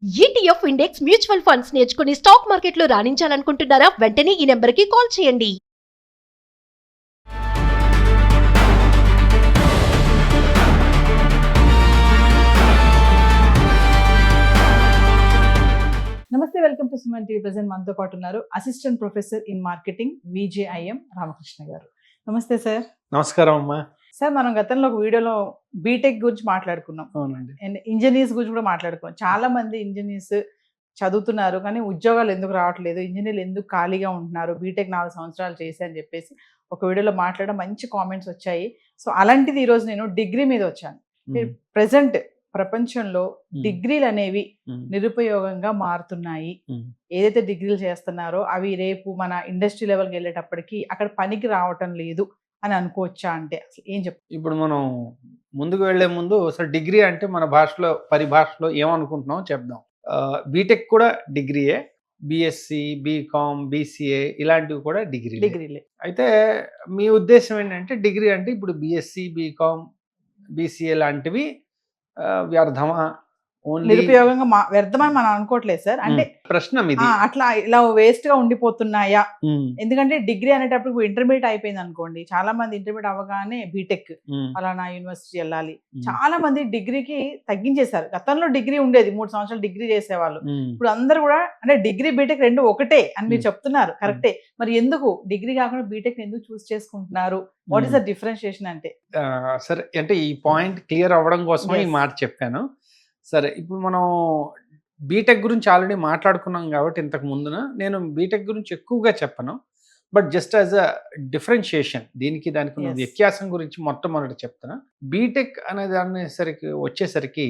ETF index mutual funds నేర్చుకుని stock మార్కెట్లో రాణించాలనుకుంటున్నారా? వెంటనే ఈ నెంబర్కి కాల్ చేయండి. నమస్తే, welcome to Suman TV. Present మనతో పాటు ఉన్నారు assistant professor in marketing VJIM Ramakrishna garu. నమస్తే సార్. నమస్కారం అమ్మా. సార్, మనం గతంలో ఒక వీడియోలో బీటెక్ గురించి మాట్లాడుకున్నాం. అవునండి. అండ్ ఇంజనీర్స్ గురించి కూడా మాట్లాడుకున్నాం. చాలా మంది ఇంజనీర్స్ చదువుతున్నారు కానీ ఉద్యోగాలు ఎందుకు రావట్లేదు, ఇంజనీర్లు ఎందుకు ఖాళీగా ఉంటున్నారు, బీటెక్ 4 సంవత్సరాలు చేసి అని చెప్పేసి ఒక వీడియోలో మాట్లాడడం మంచి కామెంట్స్ వచ్చాయి. సో అలాంటిది ఈరోజు నేను డిగ్రీ మీద వచ్చాను. ప్రెసెంట్ ప్రపంచంలో డిగ్రీలు అనేవి నిరుపయోగంగా మారుతున్నాయి. ఏదైతే డిగ్రీలు చేస్తున్నారో అవి రేపు మన ఇండస్ట్రీ లెవెల్కి వెళ్ళేటప్పటికి అక్కడ పనికి రావటం లేదు అని అనుకోవచ్చా? అంటే అసలు ఏం చెప్తారు? ఇప్పుడు మనం ముందుకు వెళ్లే ముందు అసలు డిగ్రీ అంటే మన భాషలో పరిభాషలో ఏమనుకుంటున్నామో చెప్దాం. బీటెక్ కూడా డిగ్రీయే, బిఎస్సి, బీకామ్, బీసీఏ ఇలాంటివి కూడా డిగ్రీలే. అయితే మీ ఉద్దేశం ఏంటంటే డిగ్రీ అంటే ఇప్పుడు బిఎస్సి, బీకామ్, బీసీఏ లాంటివి వ్యర్థమా, నిరుపయోగంగా వ్యర్థమని మనం అనుకోవట్లేదు సార్. అంటే ప్రశ్న ఇది అట్లా ఇలా వేస్ట్ గా ఉండిపోతున్నాయా? ఎందుకంటే డిగ్రీ అనేటప్పుడు ఇంటర్మీడియట్ అయిపోయింది అనుకోండి, చాలా మంది ఇంటర్మీడియట్ అవ్వగానే బీటెక్ అలానా యూనివర్సిటీ వెళ్ళాలి. చాలా మంది డిగ్రీకి తగ్గించేశారు. గతంలో డిగ్రీ ఉండేది, 3 సంవత్సరాలు డిగ్రీ చేసేవాళ్ళు. ఇప్పుడు అందరూ కూడా అంటే డిగ్రీ బీటెక్ రెండు ఒకటే అని మీరు చెప్తున్నారు, కరెక్టే. మరి ఎందుకు డిగ్రీ కాకుండా బీటెక్ ఎందుకు చూస్ చేసుకుంటున్నారు? What is the differentiation? అంటే సరే, అంటే ఈ పాయింట్ క్లియర్ అవ్వడం కోసం ఈ మాట చెప్పాను. సరే, ఇప్పుడు మనం బీటెక్ గురించి ఆల్రెడీ మాట్లాడుకున్నాం కాబట్టి ఇంతకు ముందున నేను బీటెక్ గురించి ఎక్కువగా చెప్పను, but just as a differentiation దీనికి దానికి ఉన్న వ్యత్యాసం గురించి మొట్టమొదటి చెప్తాను. బీటెక్ అనే దాన్ని వచ్చేసరికి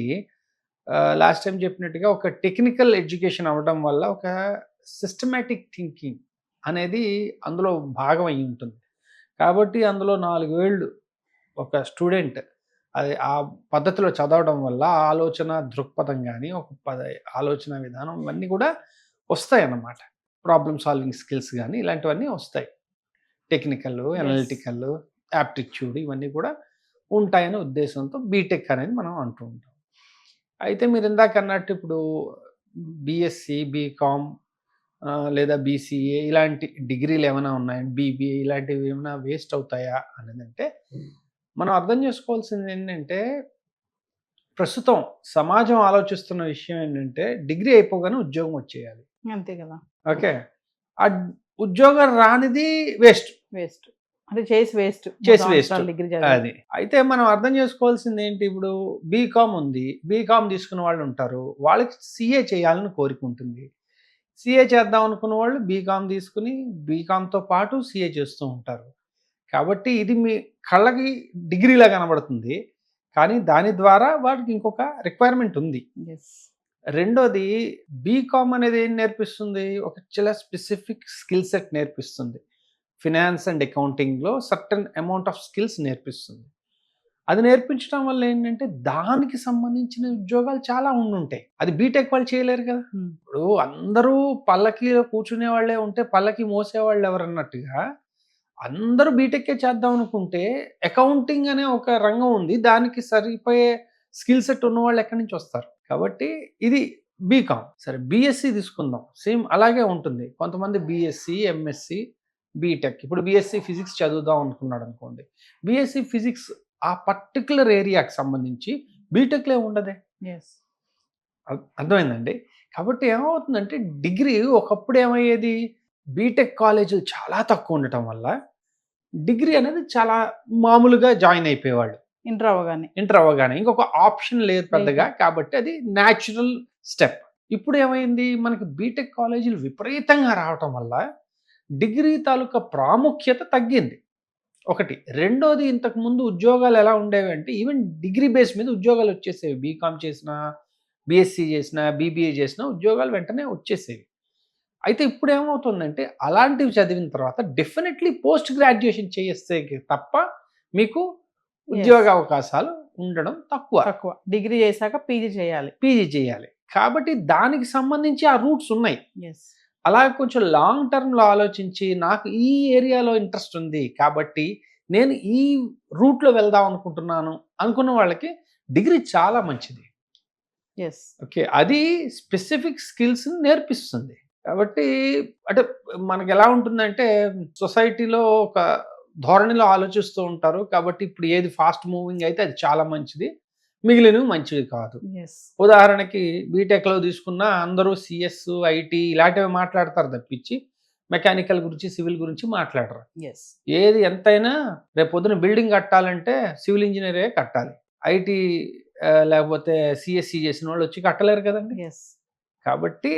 లాస్ట్ టైం చెప్పినట్టుగా ఒక టెక్నికల్ ఎడ్యుకేషన్ అవ్వడం వల్ల ఒక సిస్టమేటిక్ థింకింగ్ అనేది అందులో భాగం అయి ఉంటుంది. కాబట్టి అందులో 4 ఏళ్ళు ఒక స్టూడెంట్ అది ఆ పద్ధతిలో చదవడం వల్ల ఆలోచన దృక్పథం కానీ ఒక ఆలోచన విధానం ఇవన్నీ కూడా వస్తాయి అన్నమాట. ప్రాబ్లమ్ సాల్వింగ్ స్కిల్స్ కానీ ఇలాంటివన్నీ వస్తాయి. టెక్నికల్, అనలిటికల్, యాప్టిట్యూడ్ ఇవన్నీ కూడా ఉంటాయనే ఉద్దేశంతో బీటెక్ అనేది మనం అంటూ ఉంటాం. అయితే మీరు ఇందాక అన్నట్టు ఇప్పుడు బిఎస్సి, బీకామ్ లేదా బీసీఏ ఇలాంటి డిగ్రీలు ఏమైనా ఉన్నాయా, బీబీఏ ఇలాంటివి ఏమైనా వేస్ట్ అవుతాయా అనేదంటే మనం అర్థం చేసుకోవాల్సింది ఏంటంటే ప్రస్తుతం సమాజం ఆలోచిస్తున్న విషయం ఏంటంటే డిగ్రీ అయిపోగానే ఉద్యోగం వచ్చేయాలి, అంతే కదా. ఓకే, ఆ ఉద్యోగం రానిది వేస్ట్ అంటే చేసి వేస్ట్ అది. అయితే మనం అర్థం చేసుకోవాల్సింది ఏంటి, ఇప్పుడు బీకామ్ ఉంది, బీకామ్ తీసుకున్న వాళ్ళు ఉంటారు, వాళ్ళకి సిఏ చేయాలని కోరిక ఉంటుంది. సిఏ చేద్దాం అనుకున్న వాళ్ళు బీకామ్ తీసుకుని బీకామ్తో పాటు సిఏ చేస్తూ ఉంటారు. కాబట్టి ఇది మీ కళ్ళకి డిగ్రీలా కనబడుతుంది, కానీ దాని ద్వారా వాడికి ఇంకొక రిక్వైర్మెంట్ ఉంది. రెండోది బీకామ్ అనేది ఏం నేర్పిస్తుంది, ఒక చాలా స్పెసిఫిక్ స్కిల్ సెట్ నేర్పిస్తుంది. ఫినాన్స్ అండ్ అకౌంటింగ్లో సర్టన్ అమౌంట్ ఆఫ్ స్కిల్స్ నేర్పిస్తుంది. అది నేర్పించడం వల్ల ఏంటంటే దానికి సంబంధించిన ఉద్యోగాలు చాలా ఉండుంటాయి. అది బీటెక్ వాళ్ళు చేయలేరు కదా. ఇప్పుడు అందరూ పల్లకీలో కూర్చునే వాళ్ళే ఉంటే పల్లకి మోసేవాళ్ళు ఎవరన్నట్టుగా అందరూ బీటెక్కే చేద్దాం అనుకుంటే అకౌంటింగ్ అనే ఒక రంగం ఉంది, దానికి సరిపోయే స్కిల్ సెట్ ఉన్న వాళ్ళు ఎక్కడి నుంచి వస్తారు? కాబట్టి ఇది బీకామ్. సరే, బీఎస్సీ తీసుకుందాం, సేమ్ అలాగే ఉంటుంది. కొంతమంది బీఎస్సీ, ఎంఎస్సీ, బీటెక్. ఇప్పుడు బీఎస్సీ ఫిజిక్స్ చదువుదాం అనుకున్నాడు అనుకోండి, బీఎస్సీ ఫిజిక్స్ ఆ పర్టికులర్ ఏరియాకి సంబంధించి బీటెక్లో ఉండదే. అర్థమైందండి. కాబట్టి ఏమవుతుందంటే డిగ్రీ ఒకప్పుడు ఏమయ్యేది, బీటెక్ కాలేజీలు చాలా తక్కువ ఉండటం వల్ల డిగ్రీ అనేది చాలా మామూలుగా జాయిన్ అయిపోయేవాళ్ళు ఇంటర్ అవ్వగానే. ఇంకొక ఆప్షన్ లేదు పెద్దగా, కాబట్టి అది న్యాచురల్ స్టెప్. ఇప్పుడు ఏమైంది, మనకి బీటెక్ కాలేజీలు విపరీతంగా రావటం వల్ల డిగ్రీ తాలూకా ప్రాముఖ్యత తగ్గింది ఒకటి. రెండోది, ఇంతకుముందు ఉద్యోగాలు ఎలా ఉండేవి అంటే ఈవెన్ డిగ్రీ బేస్ మీద ఉద్యోగాలు వచ్చేసేవి. బీకామ్ చేసినా, బీఎస్సీ చేసినా, బీబీఏ చేసినా ఉద్యోగాలు వెంటనే వచ్చేసేవి. అయితే ఇప్పుడు ఏమవుతుందంటే అలాంటివి చదివిన తర్వాత డెఫినెట్లీ పోస్ట్ గ్రాడ్యుయేషన్ చేస్తే తప్ప మీకు ఉద్యోగ అవకాశాలు ఉండడం తక్కువ. డిగ్రీ చేశాక పీజీ చేయాలి. కాబట్టి దానికి సంబంధించి ఆ రూట్స్ ఉన్నాయి. అలాగే కొంచెం లాంగ్ టర్మ్లో ఆలోచించి నాకు ఈ ఏరియాలో ఇంట్రెస్ట్ ఉంది కాబట్టి నేను ఈ రూట్లో వెళ్దాం అనుకుంటున్నాను అనుకున్న వాళ్ళకి డిగ్రీ చాలా మంచిది. ఎస్. ఓకే. అది స్పెసిఫిక్ స్కిల్స్ నేర్పిస్తుంది. కాబట్టి అంటే మనకి ఎలా ఉంటుందంటే సొసైటీలో ఒక ధోరణిలో ఆలోచిస్తూ ఉంటారు. కాబట్టి ఇప్పుడు ఏది ఫాస్ట్ మూవింగ్ అయితే అది చాలా మంచిది. మిగిలినవి మంచివి కాదు. ఎస్. ఉదాహరణకి బీటెక్‌లో తీసుకున్నా అందరూ సీఎస్, ఐటీ ఇలాంటివి మాట్లాడతారు తప్పించి మెకానికల్ గురించి, సివిల్ గురించి మాట్లాడరు. ఎస్. ఏది ఎంతైనా రేపొద్దున బిల్డింగ్ కట్టాలంటే సివిల్ ఇంజినీరే కట్టాలి. ఐటీ లేకపోతే సీఎస్‌సి చేసిన వాళ్ళు వచ్చి కట్టలేరు కదండీ! ఎస్. కాబట్టి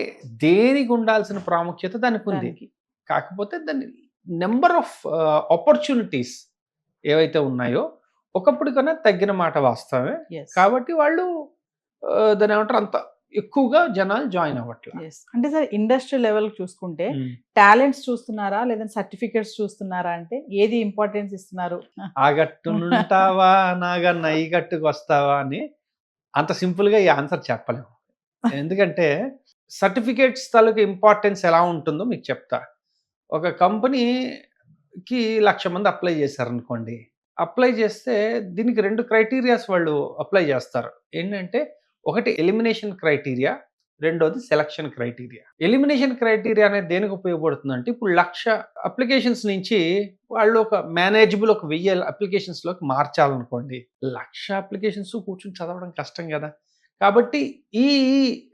దేనికి ఉండాల్సిన ప్రాముఖ్యత దానికుంది. దానికి. కాకపోతే దాన్ని నంబర్ ఆఫ్ ఆపర్చునిటీస్ ఏవైతే ఉన్నాయో ఒకప్పుడు కన్నా తగ్గిన మాట వాస్తవమే. ఎస్. కాబట్టి వాళ్ళు దాన్నేమంటారు అంత ఎక్కువగా జనాలు జాయిన్ అవ్వట్ల. ఎస్. అంటే సార్ ఇండస్ట్రీ లెవెల్ చూసుకుంటే హ్మ్. టాలెంట్స్ చూస్తున్నారా లేదంటే సర్టిఫికేట్స్ చూస్తున్నారా అంటే ఏది ఇంపార్టెన్స్ ఇస్తున్నారు? ఆ గట్టునుంటావా నాగన్న ఈ గట్టుకొస్తావా అని అంత సింపుల్‌గా ఈ ఆన్సర్ చెప్పలేము. ఎందుకంటే సర్టిఫికేట్స్ తాలూకు ఇంపార్టెన్స్ ఎలా ఉంటుందో మీకు చెప్తా. ఒక కంపెనీకి 1,00,000 మంది అప్లై చేశారనుకోండి. అప్లై చేస్తే దీనికి 2 క్రైటీరియాస్ వాళ్ళు అప్లై చేస్తారు. ఏంటంటే ఒకటి ఎలిమినేషన్ క్రైటీరియా, రెండోది సెలక్షన్ క్రైటీరియా. ఎలిమినేషన్ క్రైటీరియా అనేది దేనికి ఉపయోగపడుతుందంటే ఇప్పుడు 1,00,000 అప్లికేషన్స్ నుంచి వాళ్ళు ఒక మేనేజబుల్ ఒక 1000 అప్లికేషన్స్‌లోకి మార్చాలనుకోండి. 1,00,000 అప్లికేషన్స్ కూర్చొని చదవడం కష్టం కదా! కాబట్టి ఈ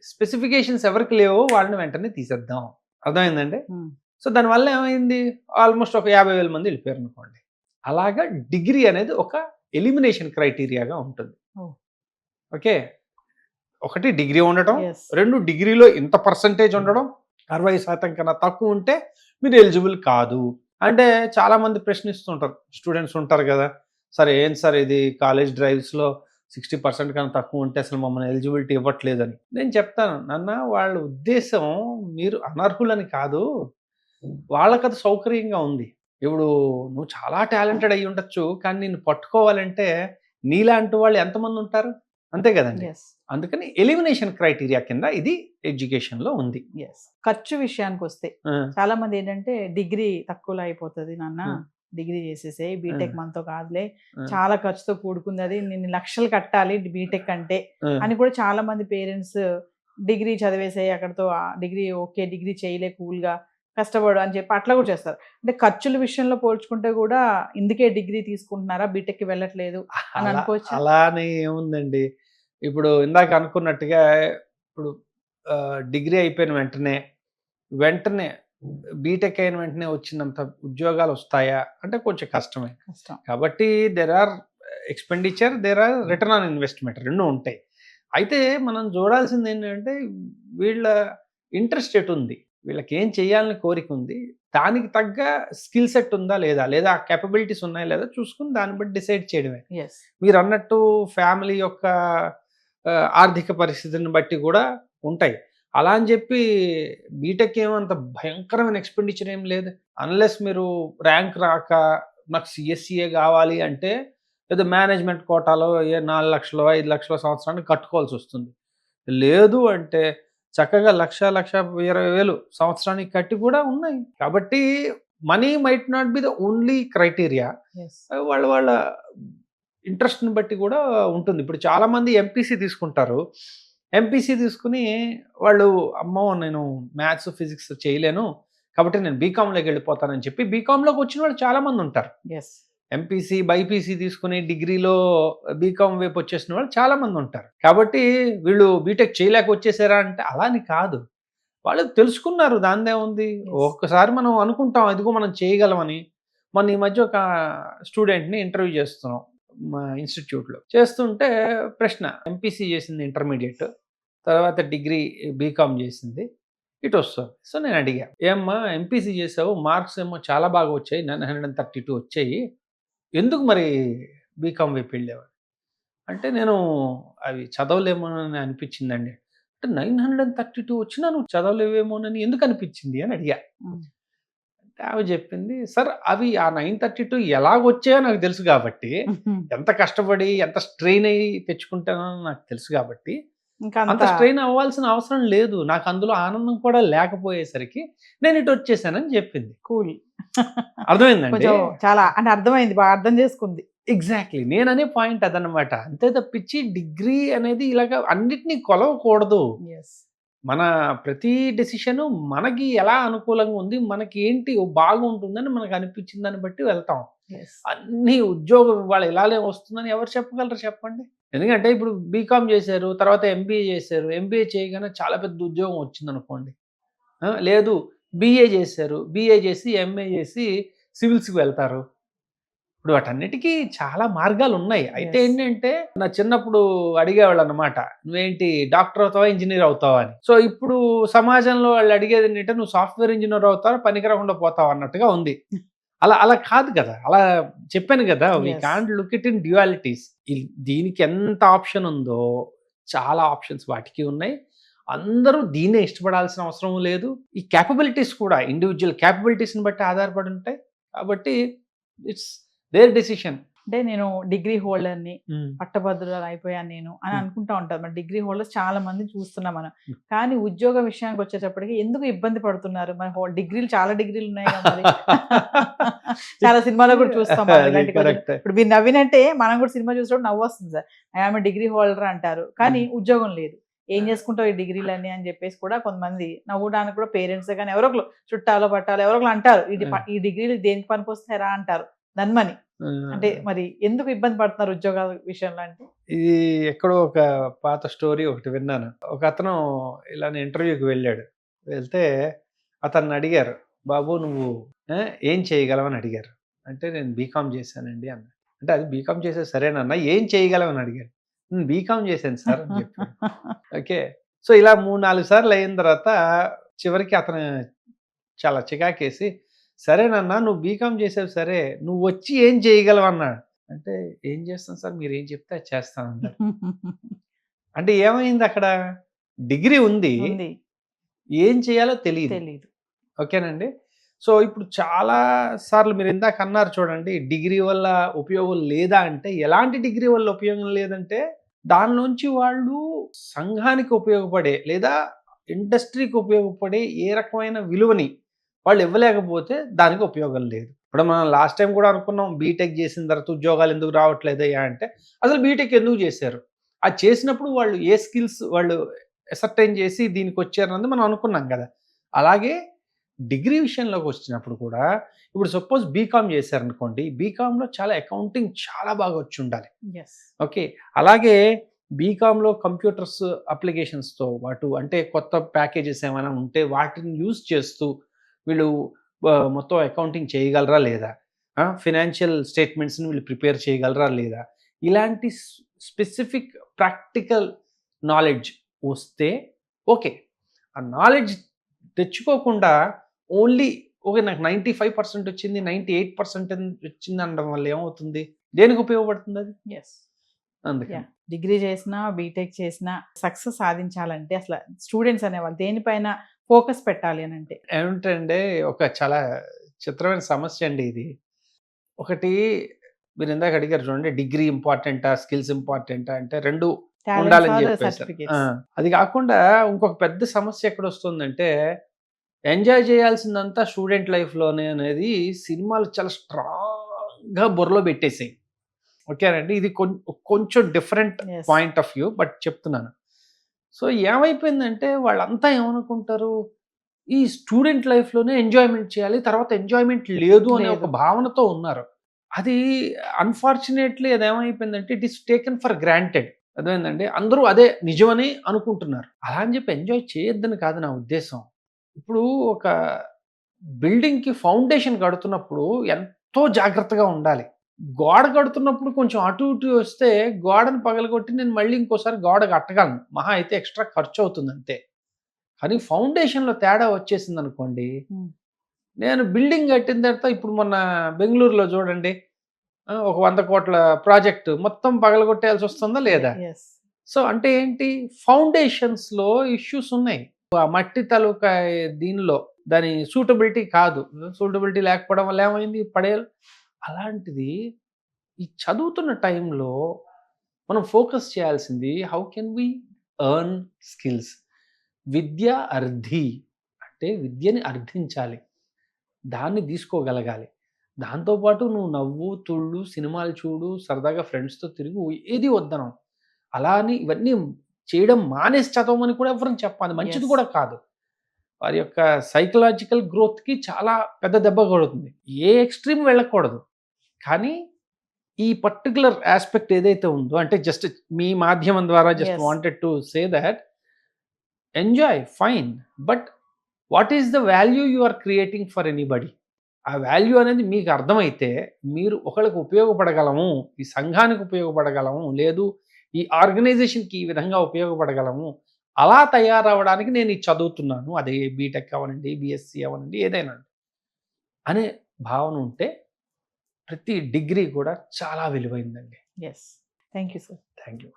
స్పెసిఫికేషన్స్ ఎవరికి లేవో వాళ్ళని వెంటనే తీసేద్దాం. అర్థమైందండి? హ్మ్. సో దానివల్ల ఏమైంది? ఆల్మోస్ట్ ఒక 50,000 మంది వెళ్ళిపోయారనుకోండి. అలాగా డిగ్రీ అనేది ఒక ఎలిమినేషన్ క్రైటీరియాగా ఉంటుంది. ఓహ్! ఓకే. ఒకటి డిగ్రీ ఉండటం, ఎస్. 2 డిగ్రీలో ఇంత పర్సెంటేజ్ ఉండడం, 60% కన్నా తక్కువ ఉంటే మీరు ఎలిజిబుల్ కాదు. అంటే చాలామంది ప్రశ్నిస్తుంటారు. స్టూడెంట్స్ ఉంటారు కదా! సార్ ఏంటి సార్ ఇది కాలేజ్ డ్రైవ్స్‌లో 60% కన్నా తక్కువ ఉంటే అసలు మమ్మల్ని ఎలిజిబిలిటీ ఇవ్వట్లేదని. నేను చెప్తాను, నాన్న వాళ్ళ ఉద్దేశం మీరు అనర్హులని కాదు. వాళ్ళకది సౌకర్యంగా ఉంది. ఇప్పుడు నువ్వు చాలా టాలెంటెడ్ అయ్యి ఉండొచ్చు. కానీ నిన్ను పట్టుకోవాలంటే నీలాంటి వాళ్ళు ఎంతమంది ఉంటారు? అంతే కదండీ! ఎస్. అందుకని ఎలిమినేషన్ క్రైటీరియా కింద ఇది ఎడ్యుకేషన్‌లో ఉంది. ఎస్. ఖర్చు విషయానికొస్తే ఆ! చాలా మంది ఏంటంటే డిగ్రీ తక్కువలో అయిపోతది నాన్న. హ్మ్. డిగ్రీ చేసేసేయి. బీటెక్ మనతో కాదులే. ఆ! చాలా ఖర్చుతో కూడుకుందది. నిన్ను లక్షలు కట్టాలి బీటెక్ అంటే ఆ! అని కూడా చాలా మంది పేరెంట్స్ డిగ్రీ చదివేసేయి అక్కడితో డిగ్రీ ఓకే. డిగ్రీ చేయలే కూల్‌గా కష్టపడు అని చెప్పి అట్లా కూడా చేస్తారు. అంటే ఖర్చుల విషయంలో పోల్చుకుంటే కూడా ఇందుకే డిగ్రీ తీసుకుంటున్నారా? బీటెక్‌కి వెళ్ళట్లేదు అని అలా అనుకోవచ్చా? అలా అని ఏముందండి. ఇప్పుడు ఇందాక అనుకున్నట్టుగా ఇప్పుడు డిగ్రీ అయిపోయిన వెంటనే బీటెక్ అయిన వెంటనే వచ్చినంత ఉద్యోగాలొస్తాయా? అంటే కొంచెం కష్టమే. కష్టం. కాబట్టి there are expenditure, there are return on investment 2 ఉంటాయి. అయితే మనం చూడాల్సిందేంటంటే వీళ్ళ ఇంట్రెస్ట్ ఎటుంది? వీళ్ళకేం చేయాలని కోరికుంది? దానికి తగ్గ స్కిల్ సెట్ ఉందా లేదా? లేదా కేపబిలిటీస్ ఉన్నాయా లేదా? చూసుకొని దాన్ని బట్టి డిసైడ్ చేయడమే. యెస్. మీరన్నట్టు ఫ్యామిలీ యొక్క ఆర్థిక పరిస్థితిని బట్టి గూడా ఉంటాయి. అలా అని జెప్పి బీటెక్ ఏమంత భయంకరమైన ఎక్స్‌పెండిచర్ ఏం లేదు. అన్‌లెస్ మీరు ర్యాంక్ రాక నాకు సీఎస్‌సీయే గావాలి అంటే ఏదో మేనేజ్మెంట్ కోటాలో 4,00,000 5,00,000 సంవత్సరానికి కట్టుకోవాల్సొస్తుంది. లేదు అంటే చక్కగా 1,20,000 సంవత్సరానికి కట్టి కూడా ఉన్నాయి. కాబట్టి money might not be the only criteria. Yes. వాళ్ళ ఇంట్రెస్ట్‌ని బట్టి కూడా ఉంటుంది. ఇప్పుడు చాలామంది ఎంపీసీ తీసుకుంటారు. ఎంపీసీ తీసుకొని వాళ్ళు అమ్మో! నేను మ్యాథ్స్, ఫిజిక్స్ చేయలేను. కాబట్టి నేను బీకామ్‌లోకి వెళ్ళిపోతానని చెప్పి బీకామ్‌లోకి వచ్చిన వాళ్ళు చాలామంది ఉంటారు. యెస్. ఎంపీసీ, బైపీసీ తీసుకొని డిగ్రీలో బీకామ్ వైపు వచ్చేసిన వాళ్ళు చాలామంది ఉంటారు. కాబట్టి వీళ్ళు బీటెక్ చేయలేక వచ్చేసారా అంటే అలా అని కాదు. వాళ్ళు తెలుసుకున్నారు దానిదేముంది. Yes. ఒక్కసారి మనం అనుకుంటాం ఇదిగో మనం చేయగలమని. మొన్న ఈ మధ్య ఒక స్టూడెంట్‌ని ఇంటర్వ్యూ చేస్తున్నాం మా ఇన్‌స్టిట్యూట్‌లో. చేస్తుంటే ప్రశ్న ఎంపీసీ చేసింది ఇంటర్మీడియేట్. తర్వాత డిగ్రీ బీకామ్ చేసింది. ఇటొస్తుంది. సో నేను అడిగా, "ఏమ్మా ఎంపీసీ చేసావు మార్క్స్ ఏమో చాలా బాగా వచ్చాయి. 932 వచ్చాయి. ఎందుకు మరి బీకామ్ వైపు వెళ్ళావు?" అంటే నేను అవి చదవలేమోనని అనిపించిందండి. అంటే 932 వచ్చినా నువ్వు చదవలేవేమోనని ఎందుకు అనిపించింది అని అడిగా. హ్మ్. అంటే ఆమె చెప్పింది, "సార్ అవి ఆ 932 ఎలాగొచ్చాయో నాకు తెలుసు కాబట్టి, ఎంత కష్టపడి ఎంత స్ట్రెయిన్ అయ్యి తెచ్చుకుంటానో నాకు తెలుసు కాబట్టి, ఇంకా అంత స్ట్రెయిన్ అవ్వాల్సిన అవసరం లేదు. నాకు అందులో ఆనందం కూడా లేకపోయేసరికి నేను ఇటొచ్చేసానని" చెప్పింది. కూల్. అర్థమైందండి? కొంచెం చాలా అంటే అర్థమైంది. బాగా అర్థం చేసుకుంది. ఎగ్జాక్ట్లీ నేననే పాయింట్ అదనమాట. అంతే తప్పించి డిగ్రీ అనేది ఇలాగ అన్నిటినీ కొలవకూడదు. ఎస్. మన ప్రతి డెసిషను మనకి ఎలా అనుకూలంగా ఉంది, మనకి ఏంటి బాగుంటుందని మనకు అనిపించిన దాన్ని బట్టి వెళ్తాం. ఎస్. అన్ని ఉద్యోగం ఇవాళ ఇలానే వస్తుందని ఎవరు చెప్పగలరు చెప్పండి? ఎందుకంటే ఇప్పుడు బీకామ్ చేశారు, తర్వాత ఎంబీఏ చేశారు. ఎంబీఏ చేయగానే చాలా పెద్ద ఉద్యోగం వచ్చిందనుకోండి. లేదు బీఏ చేశారు. బీఏ చేసి, ఎంఏ చేసి సివిల్స్‌కి వెళ్తారు. ఇప్పుడు వాటన్నిటికీ చాలా మార్గాలున్నాయి. అయితే Yes. ఏంటంటే, నా చిన్నప్పుడు అడిగేవాళ్ళనమాట. "నువ్వేంటి డాక్టర్ అవుతావా? ఇంజినీర్ అవుతావా?" అని. సో, ఇప్పుడు సమాజంలో వాళ్ళు అడిగేదేంటంటే, "నువ్వు సాఫ్ట్‌వేర్ ఇంజినీర్ అవుతావా? పనికి రాకుండా పోతావా?" అన్నట్టుగా ఉంది. అలా అలా కాదు కదా! అలా చెప్పాను కదా! వి Yes. Can't look it in dualities. దీనికి ఎంత ఆప్షన్ ఉందో, చాలా ఆప్షన్స్ వాటికి ఉన్నాయి. అందరూ దీన్నే ఇష్టపడాల్సిన అవసరం లేదు. ఈ కేపబిలిటీస్ కూడా ఇండివిడ్యువల్ కేపబిలిటీస్‌ని బట్టి ఆధారపడి ఉంటాయి. కాబట్టి ఇట్స్ దేర్ డెసిషన్. అంటే నేను డిగ్రీ హోల్డర్‌ని, పట్టభద్రురాలు అయిపోయాను నేను అని Hmm. అనుకుంటా ఉంటారు. మరి డిగ్రీ హోల్డర్స్ చాలా మందిని చూస్తున్నాం మనం. Hmm. కానీ ఉద్యోగ విషయానికి వచ్చేటప్పటికి ఎందుకు ఇబ్బంది పడుతున్నారు? మరి డిగ్రీలు చాలా డిగ్రీలు ఉన్నాయి కదా మరి. చాలా సినిమాలో కూడా చూస్తాం మనం అది ఇలాంటి కొంచెం. కరెక్టే. ఇప్పుడు మీరు నవ్వినంటే మనం కూడా సినిమా చూసినప్పుడు నవ్వు వస్తుంది సార్. ఆమె డిగ్రీ హోల్డర్ అంటారు. కానీ ఉద్యోగం లేదు. ఏం చేసుకుంటావు ఈ డిగ్రీలన్నీ అని చెప్పేసి కూడా కొంతమంది నవ్వడానికి కూడా పేరెంట్స్ కానీ ఎవరో ఒకరు చుట్టాలో పట్టాలో ఎవరో ఒకరు అంటారు. ఈ డిగ్రీలు దేనికి పనికొస్తారా అంటారు. నన్మని. అంటే మరి ఎందుకు ఇబ్బంది పడుతున్నారు ఉద్యోగాల విషయంలో అంటే? ఇది ఎక్కడో ఒక పాత స్టోరీ ఒకటి విన్నాను. ఒక అతను ఇలానే ఇంటర్వ్యూకి వెళ్ళాడు. వెళ్తే అతన్ని అడిగారు, "బాబు నువ్వు ఏం చేయగలవని" అడిగారు. అంటే నేను బీకామ్ చేశానండి అన్నా. అంటే అది బీకామ్ చేసే సరేనన్నా ఏం చేయగలవని అడిగారు. నేను బీకామ్ చేశాను సార్ అని చెప్పాను. ఓకే. సో ఇలా 3, 4 సార్లు అయిన తర్వాత చివరికి అతను చాలా చికాకేసి, "సరేనన్నా నువ్వు బీకామ్ చేసావు సరే, నువ్వు వచ్చి ఏం చేయగలవు" అన్నాడు. అంటే "ఏం చేస్తాను సార్ మీరేం చెప్తే అది చేస్తాను" అన్నాడు. అంటే ఏమైంది అక్కడ? డిగ్రీ ఉంది. ఉంది. ఏం చేయాలో తెలీదు. తెలీదు. ఓకేనండి. సో ఇప్పుడు చాలా సార్లు మీరు ఇందాక అన్నారు చూడండి, డిగ్రీ వల్ల ఉపయోగం లేదా అంటే, ఎలాంటి డిగ్రీ వల్ల ఉపయోగం లేదంటే, దానిలోంచి వాళ్ళు సంఘానికి ఉపయోగపడే లేదా ఇండస్ట్రీకి ఉపయోగపడే ఏ రకమైన విలువని వాళ్ళు ఇవ్వలేకపోతే దానికి ఉపయోగం లేదు. ఇప్పుడు మనం లాస్ట్ టైం కూడా అనుకున్నాం బీటెక్ చేసిన తర్వాత ఉద్యోగాలు ఎందుకు రావట్లేదయ్యా అంటే, అసలు బీటెక్ ఎందుకు చేశారు? అది చేసినప్పుడు వాళ్ళు ఏ స్కిల్స్ వాళ్ళు అసర్టైన్ చేసి దీనికి వచ్చారన్నది మనం అనుకున్నాం కదా! అలాగే డిగ్రీ విషయంలోకి వచ్చినప్పుడు కూడా ఇప్పుడు సపోజ్ బీకామ్ చేశారనుకోండి, బీకామ్‌లో చాలా అకౌంటింగ్ చాలా బాగా వచ్చి ఉండాలి. యెస్. ఓకే. అలాగే బీకామ్‌లో కంప్యూటర్స్ అప్లికేషన్స్‌తో పాటు అంటే కొత్త ప్యాకేజెస్ ఏమైనా ఉంటే వాటిని యూజ్ చేస్తూ వీళ్ళు మొత్తం అకౌంటింగ్ చేయగలరా లేదా? ఫినాన్షియల్ స్టేట్మెంట్స్‌ని వీళ్ళు ప్రిపేర్ చేయగలరా లేదా? ఇలాంటి స్పెసిఫిక్ ప్రాక్టికల్ నాలెడ్జ్ వస్తే ఓకే. ఆ నాలెడ్జ్ తెచ్చుకోకుండా ఓన్లీ ఓకే నాకు 95% వచ్చింది, 98% వచ్చింది అనడం వల్ల ఏమవుతుంది? దేనికి ఉపయోగపడుతుంది అది? యెస్. అందుకని. యాహ్! డిగ్రీ చేసినా, బీటెక్ చేసినా సక్సెస్ సాధించాలంటే అసలు స్టూడెంట్స్ అనేవాళ్ళు దేనిపైన ఫోకస్ పెట్టాలి అనంటే? ఏమిటంటే ఒక చాలా చిత్రమైన సమస్య అండి ఇది. ఒకటి మీరు ఇందాక అడిగారు చూడండి డిగ్రీ ఇంపార్టెంటా? స్కిల్స్ ఇంపార్టెంటా? అంటే 2 టాలెంట్స్ ఉండాలని ఆర్ చెప్పేసారు. సర్టిఫికేట్స్. అది కాకుండా ఇంకొక పెద్ద సమస్య ఎక్కడొస్తుందంటే ఎంజాయ్ చేయాల్సిందంతా స్టూడెంట్ లైఫ్‌లోనే అనేది సినిమాలు చాలా స్ట్రాంగ్‌గా బుర్రలో పెట్టేసాయి. ఓకేనండి. ఇది కొంచెం different yes. Point of view but చెప్తున్నాను. సో ఏమైపోయిందంటే వాళ్ళంతా ఏమనుకుంటారు, ఈ స్టూడెంట్ లైఫ్‌లోనే ఎంజాయ్‌మెంట్ చేయాలి. తర్వాత ఎంజాయ్‌మెంట్ లేదు అనే ఒక లేదు. భావనతో ఉన్నారు. అది అన్‌ఫార్చునేట్‌లీ అదేమైపోయిందంటే it is taken for granted. అర్థమైందండి. అందరూ అదే నిజమని అనుకుంటున్నారు. అలా అని చెప్పి ఎంజాయ్ చేయొద్దని కాదు నా ఉద్దేశం. ఇప్పుడు ఒక బిల్డింగ్‌కి ఫౌండేషన్ కడుతున్నప్పుడు ఎంతో జాగ్రత్తగా ఉండాలి. గోడ కడుతున్నప్పుడు కొంచెం అటు ఇటు వస్తే గోడను పగలగొట్టి నేను మళ్ళీ ఇంకోసారి గోడ కట్టగలను. మహా అయితే ఎక్స్‌ట్రా ఖర్చవుతుంది అంతే. కానీ ఫౌండేషన్‌లో తేడా వచ్చేసిందనుకోండి, హ్మ్. నేను బిల్డింగ్ కట్టిన తర్వాత ఇప్పుడు మొన్న బెంగుళూరులో చూడండి ఒక 100,00,00,000 ప్రాజెక్ట్ మొత్తం పగలగొట్టేయాల్సి వస్తుందా లేదా? యెస్. సో అంటే ఏంటి ఫౌండేషన్స్‌లో ఇష్యూస్ ఉన్నాయి. ఆ మట్టి తాలూకా దీనిలో దాని సూటబిలిటీ కాదు. సూటబిలిటీ లేకపోవడం వల్ల ఏమైంది పడేయాలి. అలాంటిది ఈ చదువుతున్న టైంలో మనం ఫోకస్ చేయాల్సింది how can we earn skills. విద్య అర్థి అంటే విద్యని అర్థించాలి. దాన్ని తీసుకోగలగాలి. దాంతోపాటు నువ్వు నవ్వు, తుళ్ళు, సినిమాలు చూడు, సరదాగా ఫ్రెండ్స్‌తో తిరుగు, ఏది వద్దనం. అలా అని ఇవన్నీ చేయడం మానేసి చదవమని కూడా ఎవరిని చెప్పాలి. మంచిది Yes. కూడా కాదు. వారి యొక్క సైకలాజికల్ గ్రోత్‌కి చాలా పెద్ద దెబ్బ కొడుతుంది. ఏ ఎక్స్‌ట్రీమ్ వెళ్ళకూడదు. కానీ ఈ పర్టిక్యులర్ యాస్పెక్ట్ ఏదైతే ఉందో అంటే జస్ట్ మీ మాధ్యమం ద్వారా just Yes. Wanted to say that enjoy fine. But what is the value you are creating for anybody? ఆ వాల్యూ అనేది మీకు అర్థమైతే మీరు ఒకళ్ళకి ఉపయోగపడగలము, ఈ సంఘానికి ఉపయోగపడగలము, లేదు ఈ ఆర్గనైజేషన్‌కి ఈ విధంగా ఉపయోగపడగలము. అలా తయారవ్వడానికి నేను ఇది చదువుతున్నాను. అదే బీటెక్ అవ్వనండి, బీఎస్సీ అవ్వనండి, ఏదైనా అనే భావన ఉంటే ప్రతి డిగ్రీ కూడా చాలా విలువైందండి. Yes. Thank you, sir. Thank you.